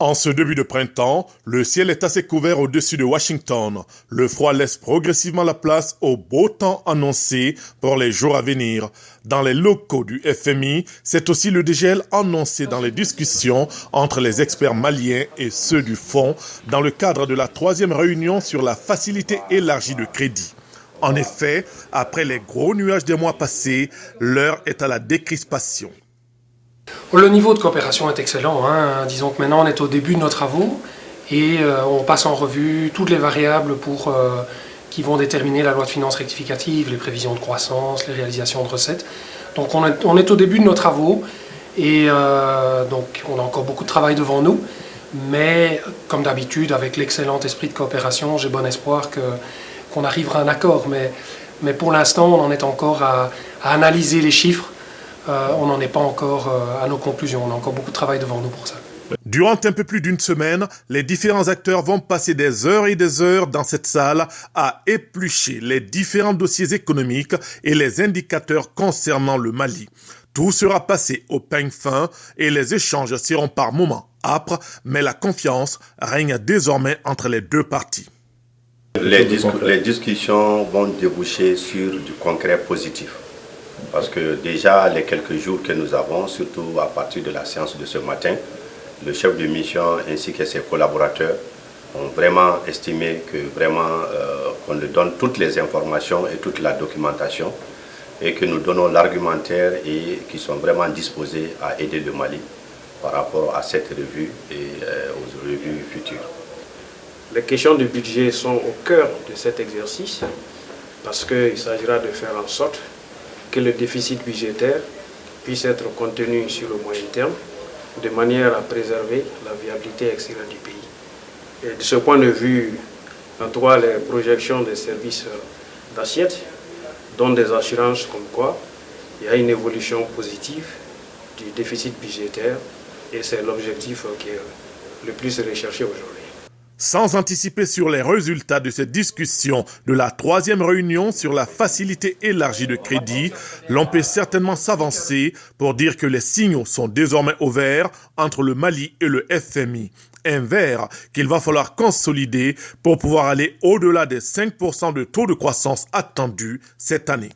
En ce début de printemps, le ciel est assez couvert au-dessus de Washington. Le froid laisse progressivement la place au beau temps annoncé pour les jours à venir. Dans les locaux du FMI, c'est aussi le dégel annoncé dans les discussions entre les experts maliens et ceux du Fonds dans le cadre de la 3e réunion sur la facilité élargie de crédit. En effet, après les gros nuages des mois passés, l'heure est à la décrispation. Le niveau de coopération est excellent. Disons que maintenant on est au début de nos travaux et on passe en revue toutes les variables qui vont déterminer la loi de finances rectificative, les prévisions de croissance, les réalisations de recettes. Donc on est au début de nos travaux et donc on a encore beaucoup de travail devant nous. Mais comme d'habitude, avec l'excellent esprit de coopération, j'ai bon espoir qu'on arrivera à un accord. Mais pour l'instant, on en est encore à analyser les chiffres. On n'en est pas encore à nos conclusions. On a encore beaucoup de travail devant nous pour ça. Durant un peu plus d'une semaine, les différents acteurs vont passer des heures et des heures dans cette salle à éplucher les différents dossiers économiques et les indicateurs concernant le Mali. Tout sera passé au peigne fin et les échanges seront par moments âpres, mais la confiance règne désormais entre les deux parties. Les discussions vont déboucher sur du concret positif. Parce que déjà, les quelques jours que nous avons, surtout à partir de la séance de ce matin, le chef de mission ainsi que ses collaborateurs ont vraiment estimé qu'on nous donne toutes les informations et toute la documentation et que nous donnons l'argumentaire et qui sont vraiment disposés à aider le Mali par rapport à cette revue et aux revues futures. Les questions de budget sont au cœur de cet exercice parce qu'il s'agira de faire en sorte que le déficit budgétaire puisse être contenu sur le moyen terme de manière à préserver la viabilité extérieure du pays. Et de ce point de vue, en tout cas, les projections des services d'assiette donnent des assurances comme quoi il y a une évolution positive du déficit budgétaire et c'est l'objectif qui est le plus recherché aujourd'hui. Sans anticiper sur les résultats de cette discussion de la 3e réunion sur la facilité élargie de crédit, l'on peut certainement s'avancer pour dire que les signaux sont désormais au vert entre le Mali et le FMI. Un vert qu'il va falloir consolider pour pouvoir aller au-delà des 5% de taux de croissance attendus cette année.